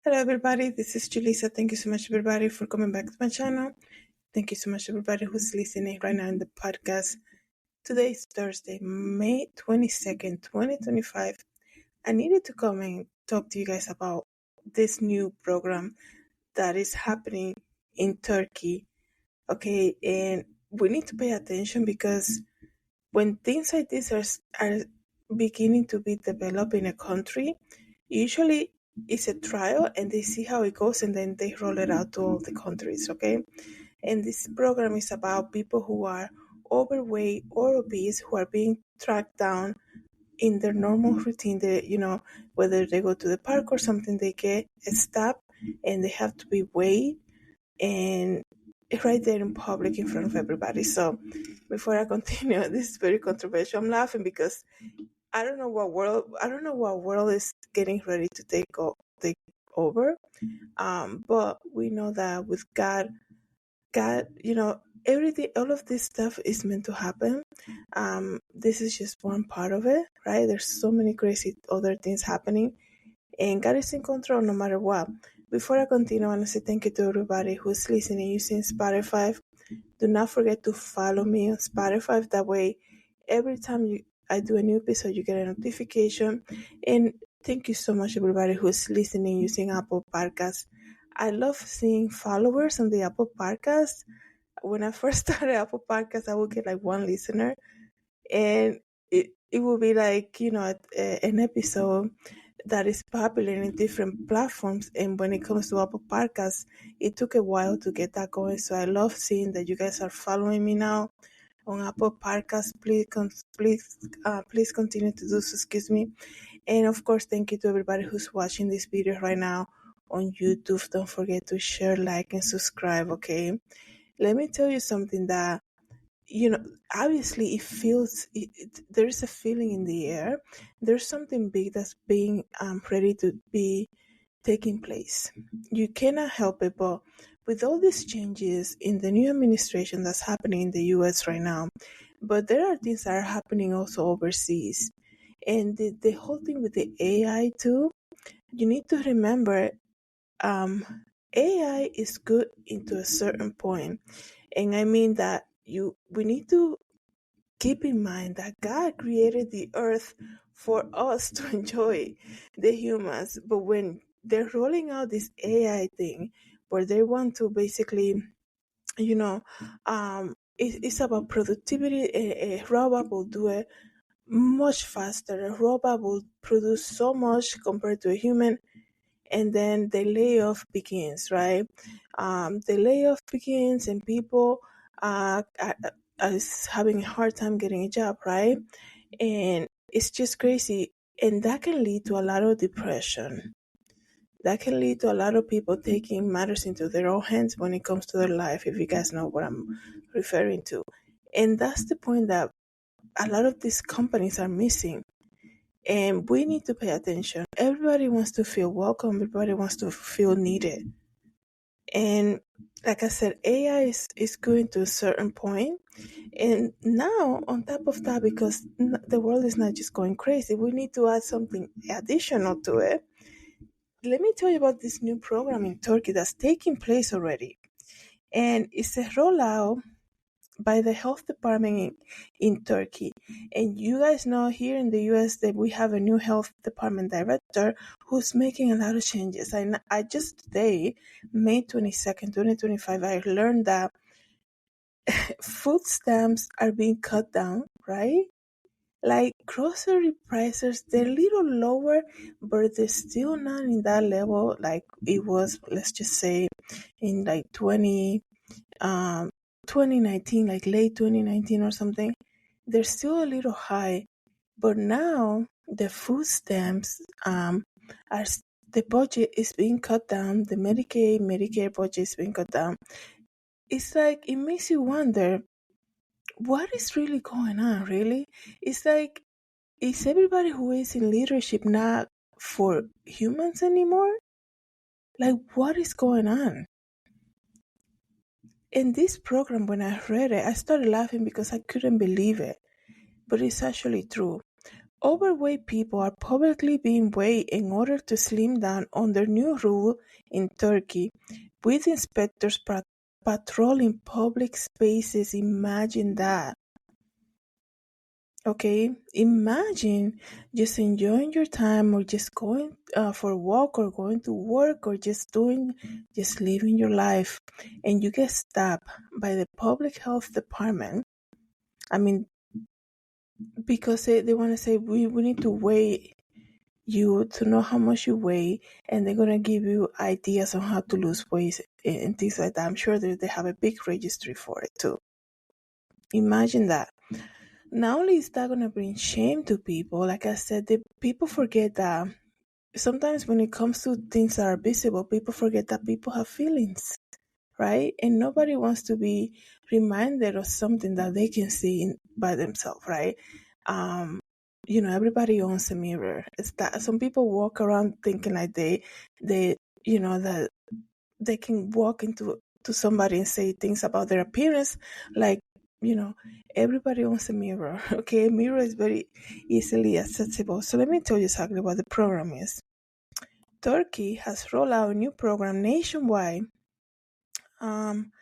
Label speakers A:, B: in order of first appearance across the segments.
A: Hello, everybody. This is Julissa. Thank you so much, everybody, for coming back to my channel. Thank you so much, everybody who's listening right now in the podcast. Today is Thursday, May 22nd, 2025. I needed to come and talk to you guys about this new program that is happening in Turkey. Okay, and we need to pay attention because when things like this are beginning to be developed in a country, usually it's a trial and they see how it goes and then they roll it out to all the countries, okay? And this program is about people who are overweight or obese who are being tracked down in their normal routine. Whether they go to the park or something, they get stopped and they have to be weighed and right there in public in front of everybody. So before I continue, this is very controversial. I'm laughing because I don't know what world is getting ready to take over. But we know that with God, everything, all of this stuff is meant to happen. This is just one part of it, right? There's so many crazy other things happening, and God is in control no matter what. Before I continue, I want to say thank you to everybody who's listening using Spotify. Do not forget to follow me on Spotify. That way, every time I do a new episode, you get a notification. And thank you so much, everybody who's listening using Apple Podcasts. I love seeing followers on the Apple Podcast. When I first started Apple Podcast, I would get like one listener, and it will be like an episode that is popular in different platforms. And when it comes to Apple Podcasts, it took a while to get that going. So I love seeing that you guys are following me now on Apple Podcasts. Please continue to do so. Excuse me. And of course, thank you to everybody who's watching this video right now on YouTube. Don't forget to share, like, and subscribe. Okay. Let me tell you something that obviously there is a feeling in the air. There's something big that's being ready to be taking place. You cannot help it, but with all these changes in the new administration that's happening in the US right now, but there are things that are happening also overseas. And the whole thing with the AI too, you need to remember AI is good into a certain point. And I mean that we need to keep in mind that God created the earth for us to enjoy, the humans. But when they're rolling out this AI thing where they want to basically, it's about productivity. A robot will do it much faster. A robot will produce so much compared to a human, and then the layoff begins, right? The layoff begins, and people are having a hard time getting a job, right? And it's just crazy, and that can lead to a lot of depression. That can lead to a lot of people taking matters into their own hands when it comes to their life, if you guys know what I'm referring to. And that's the point that a lot of these companies are missing. And we need to pay attention. Everybody wants to feel welcome. Everybody wants to feel needed. And like I said, AI is going to a certain point. And now, on top of that, because the world is not just going crazy, we need to add something additional to it. Let me tell you about this new program in Turkey that's taking place already. And it's a rollout by the health department in Turkey. And you guys know here in the US that we have a new health department director who's making a lot of changes. I just today, May 22nd, 2025, I learned that food stamps are being cut down, right? Like grocery prices, they're a little lower, but they're still not in that level like it was, let's just say, in like 2019, like late 2019 or something. They're still a little high, but now the food stamps are the budget is being cut down. The Medicare budget is being cut down. It's like it makes you wonder what is really going on. Really, it's like, is everybody who is in leadership not for humans anymore? Like, what is going on? In this program, when I read it, I started laughing because I couldn't believe it. But it's actually true. Overweight people are publicly being weighed in order to slim down under new rule in Turkey, with inspectors patrolling public spaces. Imagine that. Okay, imagine just enjoying your time or just going for a walk or going to work or just living your life, and you get stopped by the public health department. I mean, because they want to say we need to weigh you to know how much you weigh, and they're going to give you ideas on how to lose weight and things like that. I'm sure that they have a big registry for it too. Imagine that. Not only is that going to bring shame to people, like I said, the people forget that sometimes when it comes to things that are visible, people forget that people have feelings, right? And nobody wants to be reminded of something that they can see by themselves, right? Um, everybody owns a mirror. It's that some people walk around thinking like they, that they can walk into to somebody and say things about their appearance, like, you know, everybody owns a mirror. Okay, a mirror is very easily accessible. So let me tell you exactly what the program is. Turkey has rolled out a new program nationwide um,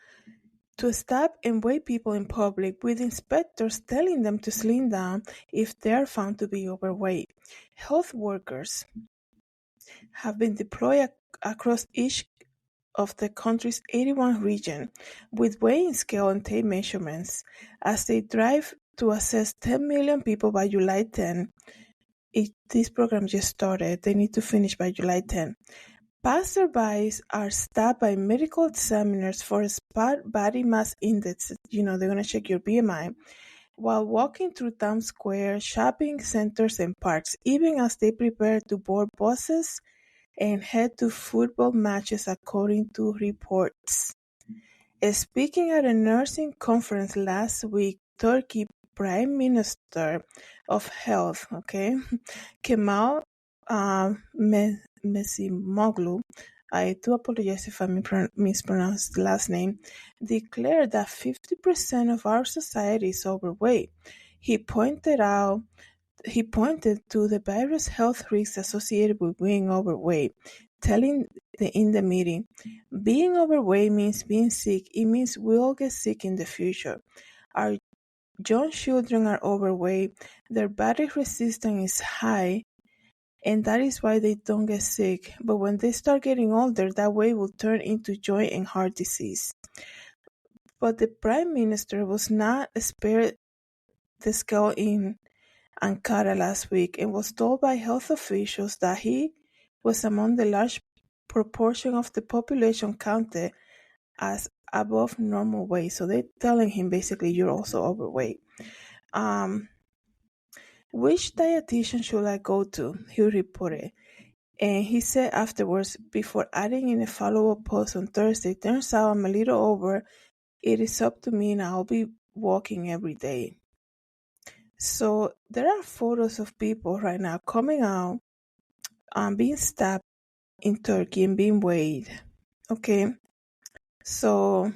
A: to stop and weigh people in public, with inspectors telling them to slim down if they are found to be overweight. Health workers have been deployed across each of the country's 81 regions with weighing scale and tape measurements as they drive to assess 10 million people by July 10. This program just started. They need to finish by July 10. Passerbys are stopped by medical examiners for a spot body mass index. They're going to check your BMI while walking through town square, shopping centers, and parks, even as they prepare to board buses and head to football matches, according to reports. Speaking at a nursing conference last week, Turkey Prime Minister of Health, Kemal Mesimoglu, I do apologize if I mispronounced the last name, declared that 50% of our society is overweight. He pointed to the various health risks associated with being overweight, telling in the meeting, being overweight means being sick. It means we'll get sick in the future. Our young children are overweight. Their body resistance is high, and that is why they don't get sick. But when they start getting older, that weight will turn into joint and heart disease. But the Prime Minister was not spared the scale in Ankara last week and was told by health officials that he was among the large proportion of the population counted as above normal weight. So they're telling him basically you're also overweight. Which dietitian should I go to? He reported. And he said afterwards, before adding in a follow-up post on Thursday, turns out I'm a little over. It is up to me and I'll be walking every day. So there are photos of people right now coming out, being stabbed in Turkey and being weighed. Okay, so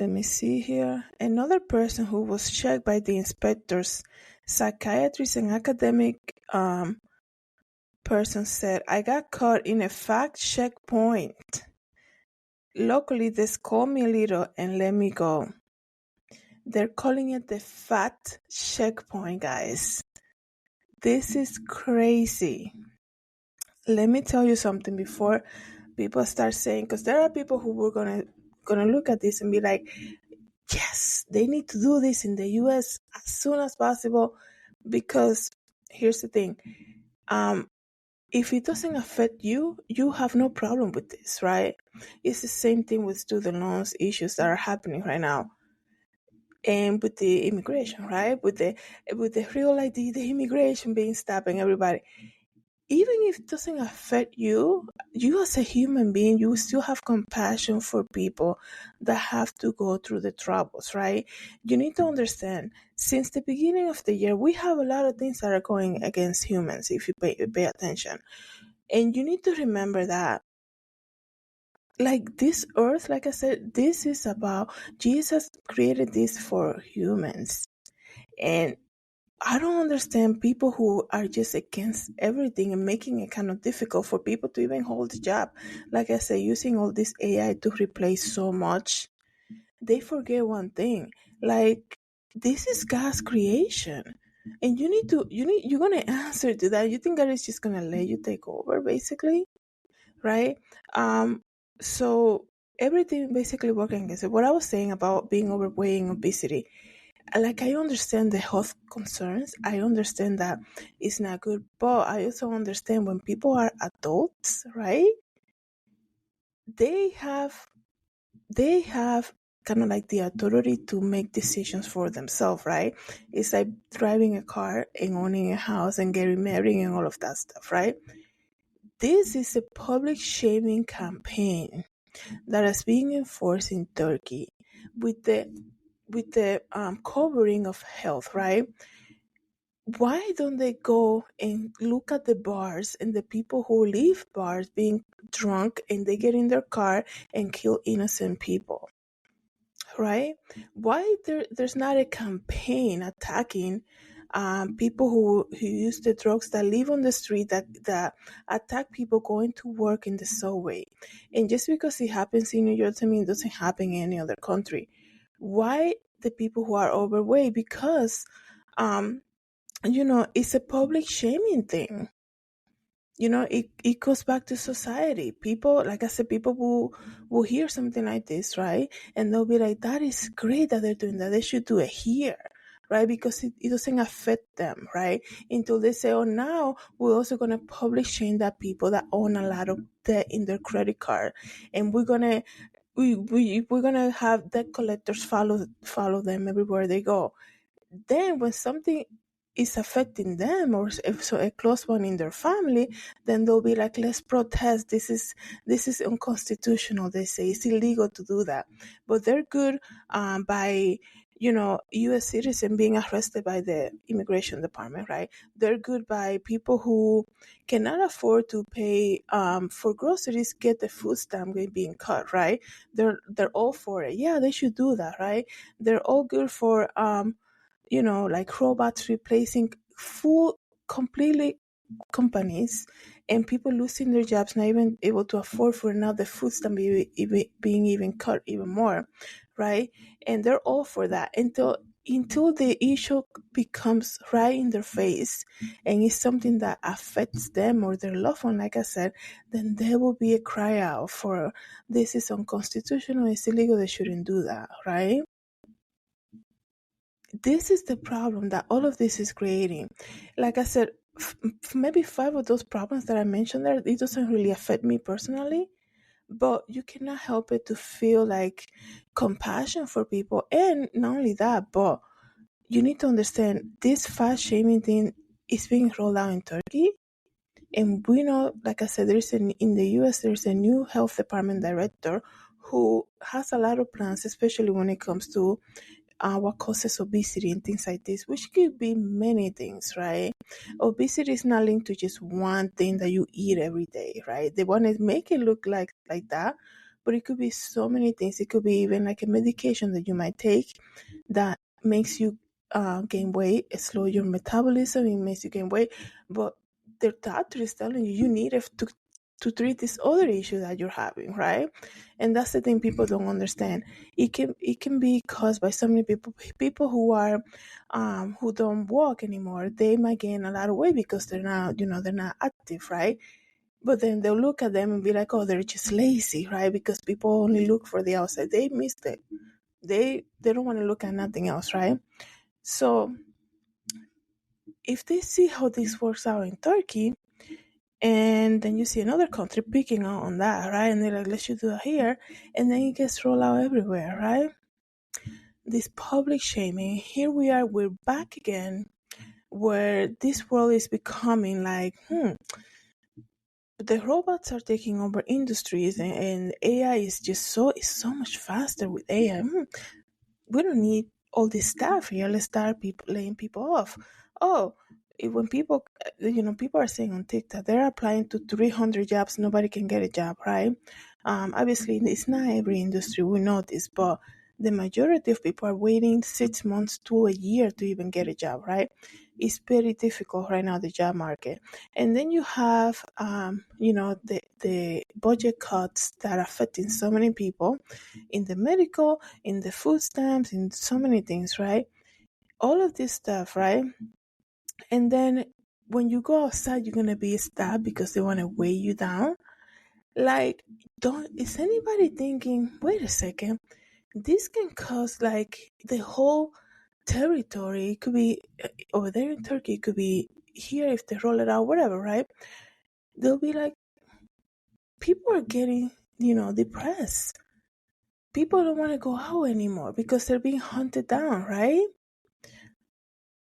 A: let me see here. Another person who was checked by the inspectors, psychiatrist and academic person, said, I got caught in a fact checkpoint. Luckily, they scolded me a little and let me go. They're calling it the fat checkpoint, guys. This is crazy. Let me tell you something before people start saying, because there are people who were gonna look at this and be like, yes, they need to do this in the US as soon as possible, because here's the thing. If it doesn't affect you, you have no problem with this, right? It's the same thing with student loans issues that are happening right now. And with the immigration, right? With the real ID, the immigration being stopped and everybody. Even if it doesn't affect you, you as a human being, you still have compassion for people that have to go through the troubles, right? You need to understand, since the beginning of the year, we have a lot of things that are going against humans if you pay attention. And you need to remember that, like this earth, like I said, this is about, Jesus created this for humans. And I don't understand people who are just against everything and making it kind of difficult for people to even hold a job. Like I said, using all this AI to replace so much, they forget one thing. Like, this is God's creation. And you're gonna answer to that. You think God is just gonna let you take over, basically, right? So everything basically working against it. What I was saying about being overweight and obesity, like, I understand the health concerns. I understand that it's not good, but I also understand when people are adults, right? They have they have kind of like the authority to make decisions for themselves, right? It's like driving a car and owning a house and getting married and all of that stuff, right? This is a public shaming campaign that is being enforced in Turkey with the covering of health, right? Why don't they go and look at the bars and the people who leave bars being drunk and they get in their car and kill innocent people, right? Why there's not a campaign attacking people who use the drugs, that live on the street, that attack people going to work in the subway? And just because it happens in New York, I mean, it doesn't happen in any other country. Why the people who are overweight? Because it's a public shaming thing. It goes back to society. People, like I said, people will hear something like this, right? And they'll be like, that is great that they're doing that. They should do it here, right? Because it doesn't affect them, right? Until they say, oh, now we're also going to public shame that people that own a lot of debt in their credit card. And we're gonna have debt collectors follow them everywhere they go. Then when something is affecting them, or if so a close one in their family, then they'll be like, let's protest. This is unconstitutional. They say it's illegal to do that, but they're good by U.S. citizen being arrested by the immigration department, right? They're good by people who cannot afford to pay for groceries, get the food stamp being cut, right? They're all for it. Yeah, they should do that, right? They're all good for like robots replacing full completely companies, and people losing their jobs, not even able to afford for now the food stamp being even cut even more, right? And they're all for that until the issue becomes right in their face and it's something that affects them or their loved one, like I said, then there will be a cry out for, this is unconstitutional, it's illegal, they shouldn't do that, right? This is the problem that all of this is creating. Like I said, maybe five of those problems that I mentioned there, it doesn't really affect me personally, but you cannot help it to feel like compassion for people. And not only that, but you need to understand this fat shaming thing is being rolled out in Turkey. And we know, like I said, in the US, there's a new health department director who has a lot of plans, especially when it comes to what causes obesity and things like this, which could be many things, right? Obesity is not linked to just one thing that you eat every day, right? They want to make it look like that, but it could be so many things. It could be even like a medication that you might take that makes you gain weight, it slows your metabolism, it makes you gain weight, but the doctor is telling you need it to treat this other issue that you're having, right? And that's the thing people don't understand. It can be caused by so many people who don't walk anymore. They might gain a lot of weight because they're not active, right? But then they'll look at them and be like, oh, they're just lazy, right? Because people only look for the outside. They missed it. They don't want to look at nothing else, right? So if they see how this works out in Turkey, and then you see another country picking on that, right? And they're like, let's do it here. And then it gets rolled out everywhere, right? This public shaming. Here we are, we're back again, where this world is becoming like, the robots are taking over industries, and AI is so much faster with AI. We don't need all this stuff here. Let's start laying people off. Oh, when people are saying on TikTok, they're applying to 300 jobs, nobody can get a job, right? Obviously, it's not every industry, we know this, but the majority of people are waiting 6 months to a year to even get a job, right? It's very difficult right now, the job market. And then you have, the budget cuts that are affecting so many people in the medical, in the food stamps, in so many things, right? All of this stuff, right? And then when you go outside, you're going to be stabbed because they want to weigh you down. Like, is anybody thinking, wait a second, this can cause like the whole territory. It could be over there in Turkey, it could be here if they roll it out, whatever, right? They'll be like, people are getting, depressed. People don't want to go out anymore because they're being hunted down, right?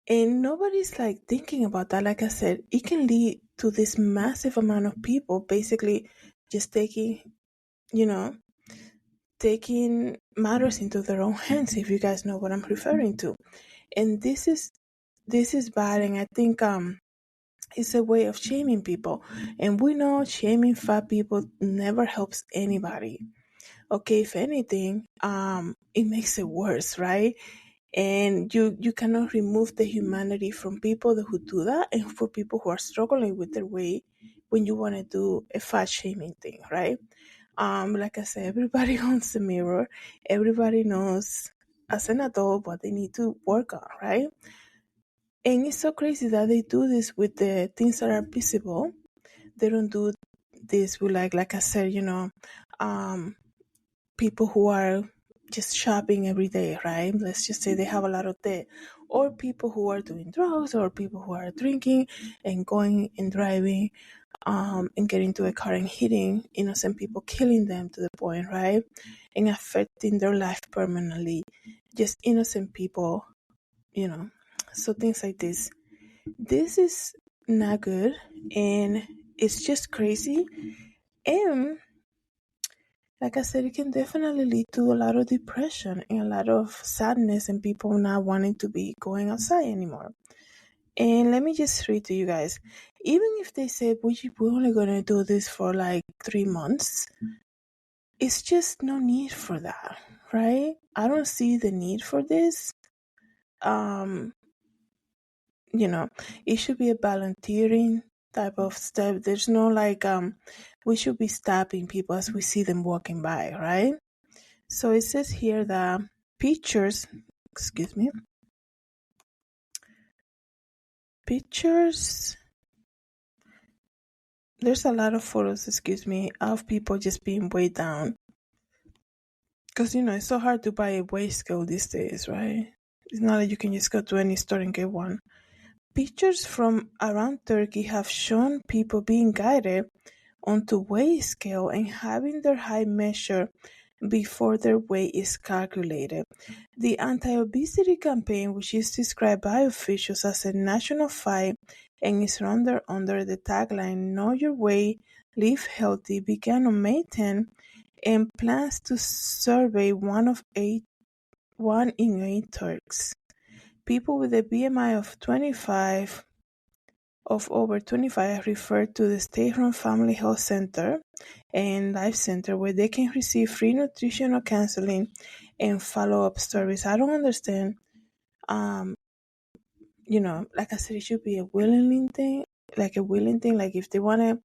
A: And nobody's like thinking about that. Like I said, it can lead to this massive amount of people basically just you know, taking matters into their own hands, if you guys know what I'm referring to. And this is bad, and I think it's a way of shaming people. And we know shaming fat people never helps anybody. Okay, if anything, it makes it worse, right? And you cannot remove the humanity from people who do that, and for people who are struggling with their weight when you want to do a fat shaming thing, right? Like I said, everybody owns a mirror. Everybody knows as an adult what they need to work on, right? And it's so crazy that they do this with the things that are visible. They don't do this with like I said, um, people who are just shopping every day, right? Let's just say they have a lot of debt, or people who are doing drugs, or people who are drinking and going and driving, and getting into a car and hitting innocent people, killing them to the point, right? And affecting their life permanently. Just innocent people, you know. So things like this. This is not good, and it's just crazy. And like I said, it can definitely lead to a lot of depression and a lot of sadness and people not wanting to be going outside anymore. And let me just read to you guys. Even if they said we're only going to do this for like 3 months, it's just no need for that, right? I don't see the need for this. Um, it should be a volunteering type of step. There's no like we should be stopping people as we see them walking by, right? So it says here that pictures, excuse me, pictures, there's a lot of photos, excuse me, of people just being weighed down. Because, it's so hard to buy a weigh scale these days, right? It's not like you can just go to any store and get one. Pictures from around Turkey have shown people being guided onto weigh scale and having their height measured before their weight is calculated. The anti-obesity campaign, which is described by officials as a national fight and is run under the tagline "Know Your Weight, Live Healthy," began on May 10 and plans to survey one in eight Turks. People with a BMI of over 25 are referred to the state-run Family Health Center and Life Center, where they can receive free nutritional counseling and follow-up service. I don't understand. Like I said, it should be a willing thing. Like if they want to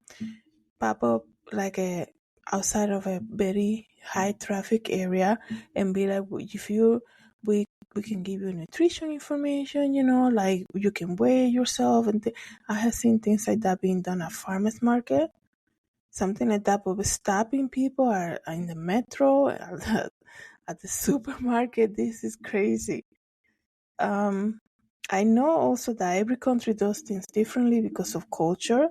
A: pop up like a outside of a very high traffic area and be like, if you we we can give you nutrition information, like you can weigh yourself, and I have seen things like that being done at farmers market, something like that. But stopping people are in the metro, at the supermarket. This is crazy. I know also that every country does things differently because of culture.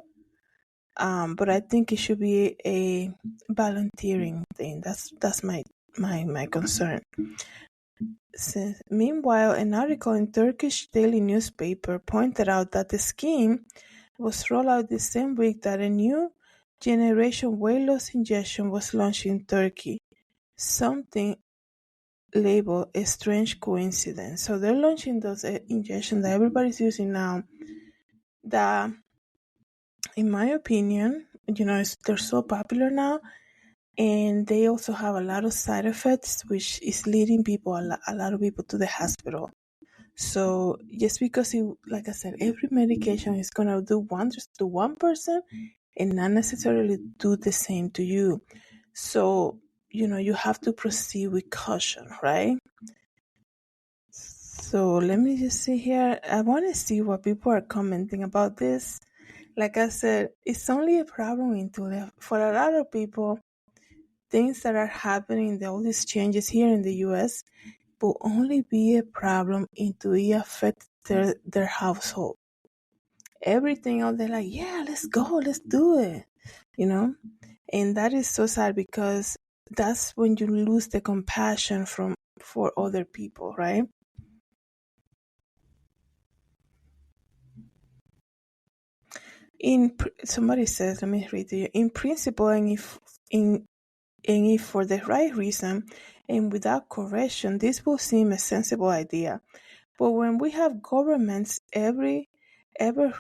A: But I think it should be a volunteering thing. That's my concern. Meanwhile, an article in Turkish daily newspaper pointed out that the scheme was rolled out the same week that a new generation weight loss injection was launched in Turkey. Something labeled a strange coincidence. So they're launching those injections that everybody's using now. That, in my opinion, they're so popular now, and they also have a lot of side effects, which is leading a lot of people to the hospital. So just because it, like I said, every medication is gonna do wonders to one person and not necessarily do the same to you. So, you have to proceed with caution, right? So let me just see here. I want to see what people are commenting about this. Like I said, it's only a problem for a lot of people. Things that are happening, all these changes here in the U.S. will only be a problem until it affects their household. Everything else, they're like, yeah, let's go, let's do it, you know? And that is so sad because that's when you lose the compassion for other people, right? Somebody says, let me read to you. In principle, and if for the right reason and without correction, this will seem a sensible idea. But when we have governments ever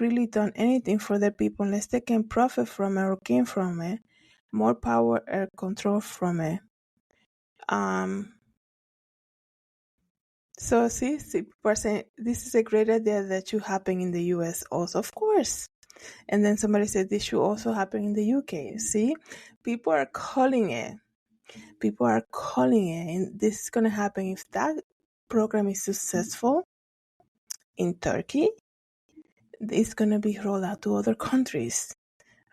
A: really done anything for the people unless they can profit from it or gain from it, more power or control from it. Um so see, people are saying this is a great idea that should happen in the US also, of course. And then somebody said this should also happen in the UK. See? People are calling it. People are calling it, and this is gonna happen if that program is successful in Turkey. It's going to be rolled out to other countries,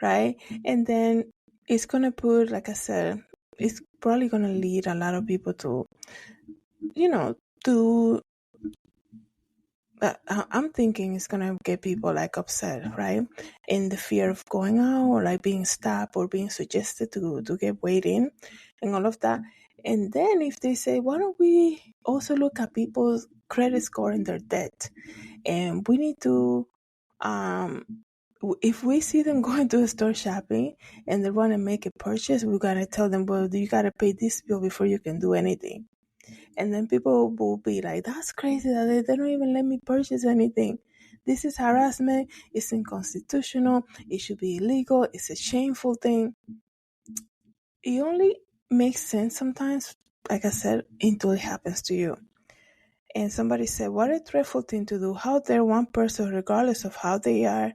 A: right? And then it's going to put, like I said, it's probably going to lead a lot of people to, you know, to, I'm thinking it's going to get people like upset, right? In the fear of going out or like being stopped or being suggested to get weighed in and all of that. And then if they say, why don't we also look at people's credit score and their debt? And we need to if we see them going to the store shopping and they want to make a purchase, we got to tell them, well, you got to pay this bill before you can do anything. And then people will be like, that's crazy that they don't even let me purchase anything. This is harassment. It's unconstitutional. It should be illegal. It's a shameful thing. It only makes sense sometimes, like I said, until it happens to you. And somebody said, what a dreadful thing to do. How dare one person, regardless of how they are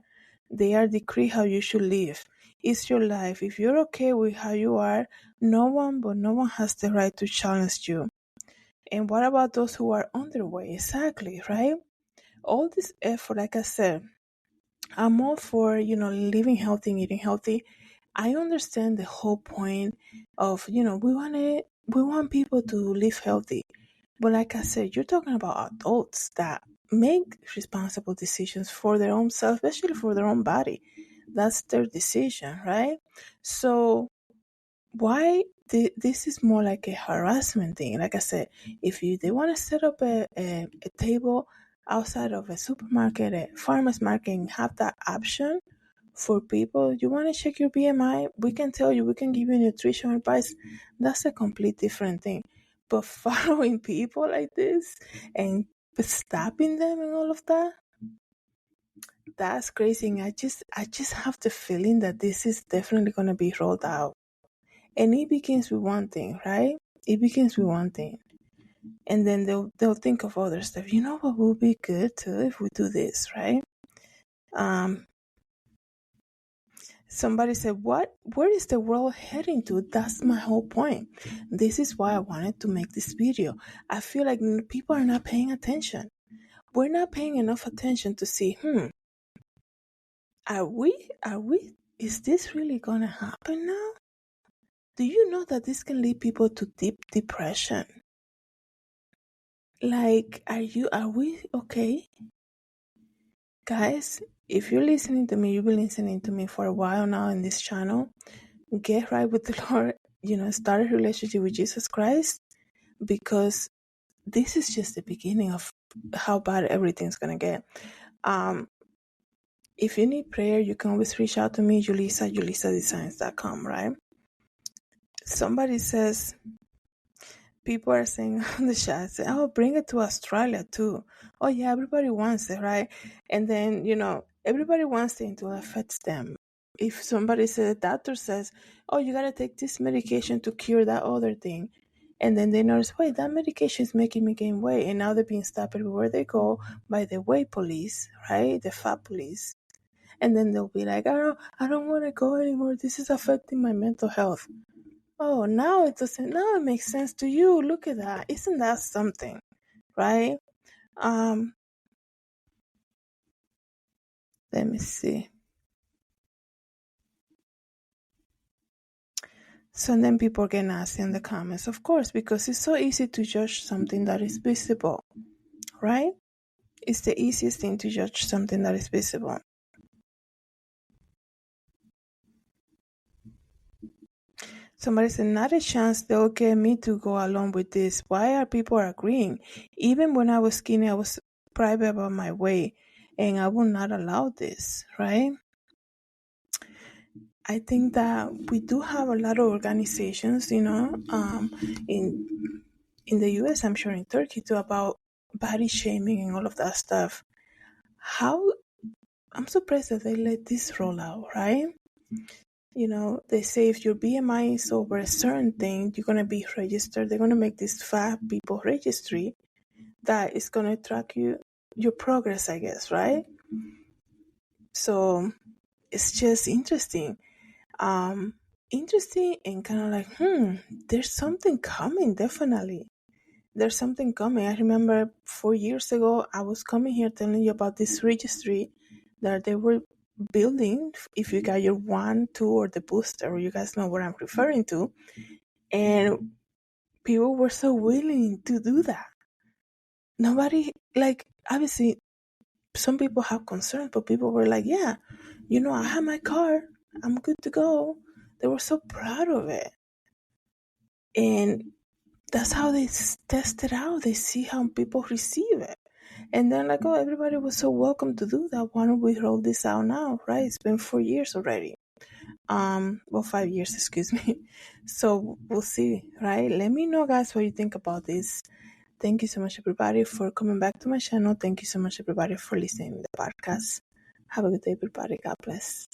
A: decree how you should live. It's your life. If you're okay with how you are, no one has the right to challenge you. And what about those who are underweight? Exactly, right? All this effort, like I said, I'm all for, living healthy and eating healthy. I understand the whole point of, we want people to live healthy. But like I said, you're talking about adults that make responsible decisions for their own self, especially for their own body. That's their decision, right? So why this is more like a harassment thing. Like I said, if they want to set up a table outside of a supermarket, a farmer's market, and have that option for people, you want to check your BMI, we can tell you, we can give you nutrition advice. That's a complete different thing. But following people like this and stopping them and all of that, that's crazy. And I just have the feeling that this is definitely going to be rolled out. And it begins with one thing, right? It begins with one thing. And then they'll think of other stuff. You know what will be good too if we do this, right? Um Somebody said, where is the world heading to? That's my whole point. This is why I wanted to make this video. I feel like people are not paying attention. We're not paying enough attention to see, are we, is this really gonna happen now? Do you know that this can lead people to deep depression? Like, are we okay? Guys, if you're listening to me, you've been listening to me for a while now in this channel, get right with the Lord, start a relationship with Jesus Christ, because this is just the beginning of how bad everything's gonna get. If you need prayer, you can always reach out to me, julisadesigns.com, right? Somebody says, people are saying on the chat, say, oh, bring it to Australia too. Oh yeah, everybody wants it, right? And then, everybody wants it until it affects them. If somebody says, doctor says, oh, you gotta take this medication to cure that other thing, And then they notice, wait, that medication is making me gain weight. And now they're being stopped everywhere they go by the weight police, right? The fat police. And then they'll be like, I don't want to go anymore. This is affecting my mental health. Oh, now it doesn't, now it makes sense to you. Look at that. Isn't that something? Right? Um, let me see. So then people get nasty in the comments, of course, because it's so easy to judge something that is visible, right? It's the easiest thing to judge something that is visible. Somebody said, not a chance they'll get me to go along with this. Why are people agreeing? Even when I was skinny, I was private about my weight, and I will not allow this, right? I think that we do have a lot of organizations, in the US, I'm sure in Turkey too, about body shaming and all of that stuff. How I'm surprised that they let this roll out, right? They say if your BMI is over a certain thing, you're gonna be registered. They're gonna make this fat people registry that is gonna track your progress, I guess, right? So it's just interesting. Interesting and kind of like, there's something coming, definitely. There's something coming. I remember 4 years ago, I was coming here telling you about this registry that they were building if you got your 1, 2, or the booster, you guys know what I'm referring to. And people were so willing to do that. Nobody, like, obviously, some people have concerns, but people were like, yeah, I have my card. I'm good to go. They were so proud of it. And that's how they test it out. They see how people receive it. And then like, oh, everybody was so welcome to do that. Why don't we roll this out now, right? It's been 4 years already. 5 years, excuse me. So we'll see, right? Let me know, guys, what you think about this. Thank you so much, everybody, for coming back to my channel. Thank you so much, everybody, for listening to the podcast. Have a good day, everybody. God bless.